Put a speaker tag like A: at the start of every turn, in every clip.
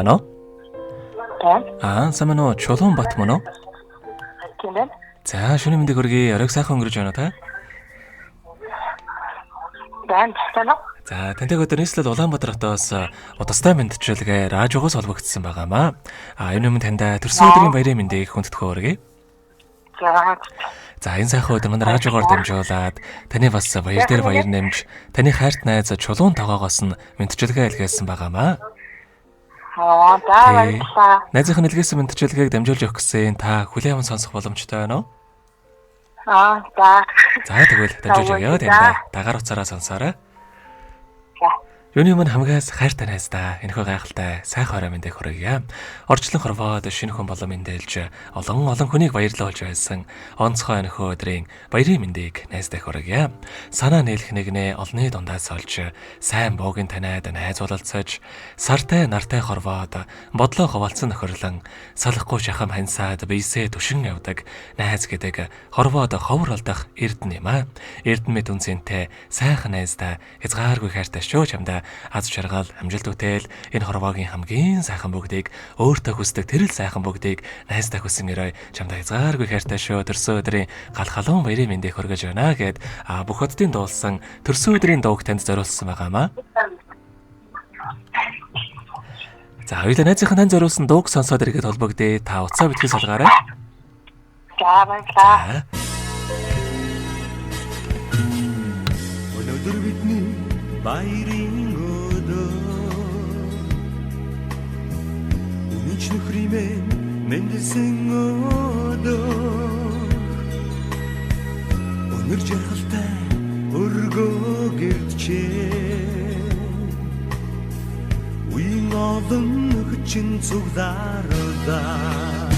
A: байна уу?
B: байна.
A: Самано Чулуун бат мөн үү?
B: Тийм байна.
A: За, шөнийн мэндийг хүргэе. Оройг сайхан өнгөрөж байна та?
B: Байна.
A: За, тантай өдөр нийслэл Улаанбаатар хотоос удастай мэдчилгээ радиогоос холбогдсон байгаамаа. Энэ өмнө танд төрсөн өдрийн баярын мэндийг хүндэтгэн хүргэе. За, энэ сайхан өдөр манай радиогоор дамжуулаад таны бас баяр дээр баяр нэмж, таны хайрт найз Чулуун тогоогоос нь мэдчилгээ илгээсэн байгаамаа.
B: Баярлалаа.
A: Найзынхаа илгээсэн мэдчилгээг дамжуулж өгөх гэсэн та хүлээн аван сонсох боломжтой байна уу? За, тэгвэл дамжуулж өгье танд. Дагаар уцаараа сонсоорой. Юуны мань хамгаас хайртай найздаа энэхүү гайхалтай сайхан орой мэндийг хүргье. Орчлон хорвоод шинэ хүн болон мэндэлж олон хүнийг баярлуулж байсан онцгой энэхүү өдрийн баярын мэндийг найздаа хүргье. Санаа нийлэх нэгнээ олны дундаас олж сайн буугийн таниад найз уулзаж сартай нартай хорвоод бодлоо хуваалцсан нөхөрлөн салахгүй шахам хансаад бийсээ түшин явдаг найз гэдэг хорвоод ховор алдах эрдэнэ юм аа. Эрдэнэ мэд үнцэнтэй сайхан найздаа хязгааргүй хайртай шүү чамдаа аз жаргал амжилт үтэл энэ хорвоогийн хамгийн сайхан бүгдийг өөртөө хүсдэг тэрэл сайхан бүгдийг найздаа хүсэн өрөө чамдаа хязгааргүй хайртай шүү төрсөн өдрийн гал халуун баярын мэндийг хүргэж байна гэд бүх хотын дуулсан төрсөн өдрийн дууг танд зориулсан байгаамаа. За хоёулаа найзынхаа танд зориулсан дууг сонсоод ирэхэд холбогдъё. Та уцаа битгий салгаарай.
B: За баярлалаа.
C: Өнөөдөр бидний баярын өдөр үнэнч нөхриймэн мэндэлсэн өдөр өнөр жаргалтай өргөө гэрчээ үеийн олон хүчин цуглаардаа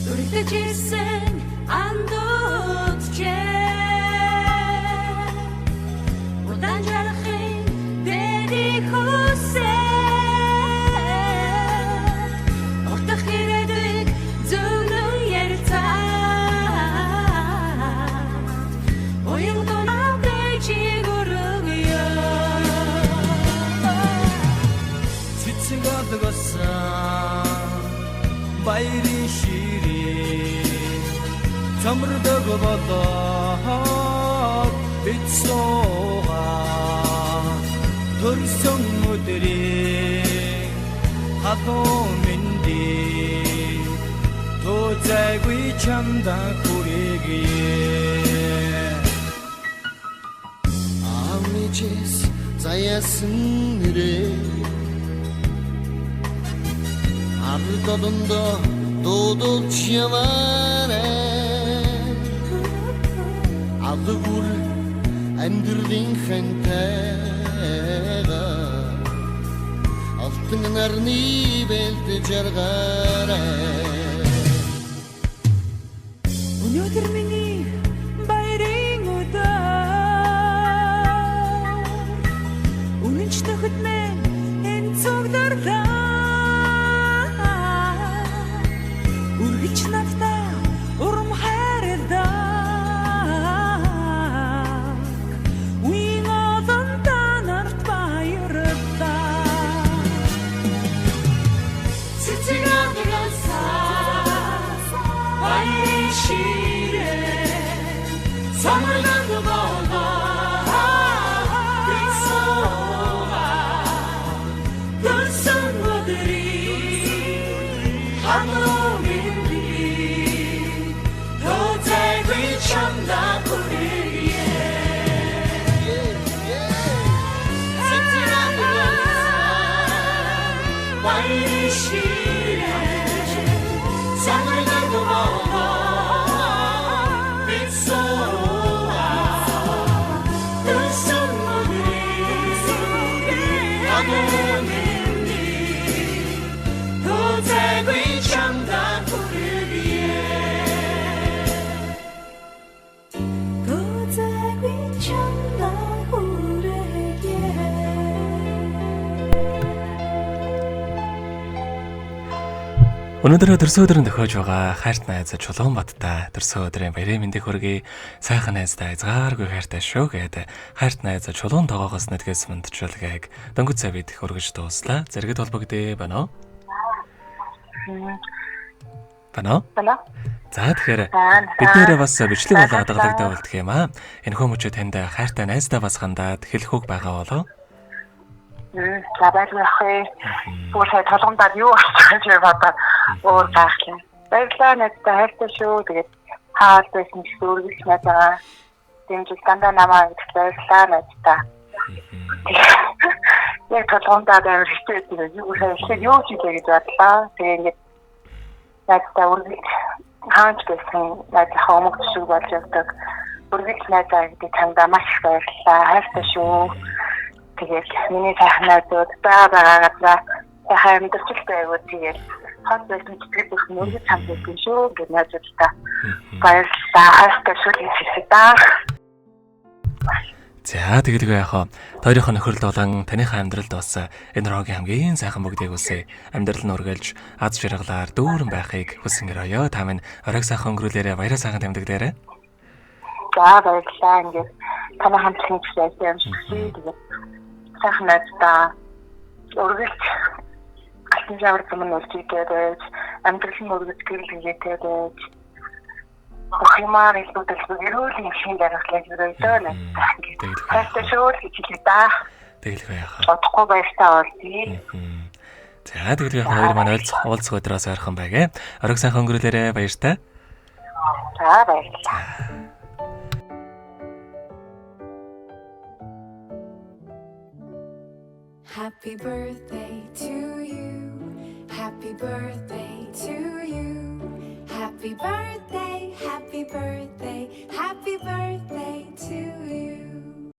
D: Дүрдэж исэн андуутчээ Удан жарахын дэри хүсээ Ортох ирээдүйг зөвнөн ярилцаад Уян дунавтай чиг өргөё
C: Цэцэг адгасан баярын ширээ Цамрдаг болоод бицсоо төрсөн өдрийн халуун мэндийг тооцоогүй чамдаа хүргэе Амичс заяасан нэрээ ард одондоо дуудулж яваарай Адгүр амьдрын хэнтэйга алтан нарны бэлд жаргарай
D: Өнөөдөр миний баярын өдөр Үнэнч нөхөд минь энэ цугларлаа Үргэж надтай урам хайрлаа
A: Өнөөдөр төрсөн өдрөнд төхөж байгаа хайрт найз Чулуунбаттай төрсөн өдрийн баярын мэндийг хүргэе. Сайхан найздаа хязгааргүй хайртай шүү гэдэг хайрт найз Чулуун тоогоос нэтгэс мэдчилгээг дөнгөж цай бид хүргэж дууслаа. Зэрэгэд холбогдъё байна уу? Байна. За тэгэхээр бид нэрээ бас бичлэг болоод дагалагдаа болдох юм аа. Энэ хүмүүчээ танд хайртай найздаа бас хандаад хэлэхүүг байгаа болов.
B: За баярлалаа. Бүгд толгомдаад юу болчих гэж бодоод өөр гайхлаа. Баярлалаа надтай хайртай шүү. Тэгээд хаалт байсан ч үргэлж надаа дэмжиж дандаа намаа гэж баярлалаа надтай. Яг толгомдаад амар хэцүү юу хийх юу ч гэж бодлоо. Тэгээд ингээд надтай үргэлж хаанч байсан надад хомог шиг болж явдаг. Үргэлж надаа гэдэг тандаа маш их баярлалаа. Хайртай шүү. Тэгээд миний сайхан найзууд байгаа сайхан амьдралтай байвал тэгээд хот байсан гэдэг нь үргэлж хамт байсан шүү гэж найзуудтай баярлалаа. Хайртай шүү гэж та.
A: За тэгэлгүй яхаа тойрхон нөхөрлөл болон таныхаа амьдралд бас энэ рогийн хамгийн сайхан бүгдийг үсэ амьдрал нь үргэлж аз жаргалаар дүүрэн байхыг хүсэн гэрөөё. Та минь оройг сайхан өнгөрүүлээрэ баяраа сайхан тэмдэглээрэ.
B: За баярлалаа ингээд танай хамтлагч байсан юм шиг тэгээд сайхан найздаа үргэлж алтан шавар зам нь үлдээгээд байж амьдрал нь үргэлж гэрэл хийгээд байж охимаар илүүдэл эрүүл юм шиг дарахлаа жүрөөдөө надад. Хайртай шүү гэж хэлээ да.
A: Тэгэлгүй яхаа.
B: Бодохгүй баяртай болдгийг.
A: За тэгэлгүй яхаа хоёр маань уулзах өдрөөс ойрхон байгээ. Оройг сайхан өнгөрүүлээрэ баяртай.
B: За баярлалаа.
D: Happy birthday to you. Happy birthday to you. Happy birthday, happy birthday, happy birthday.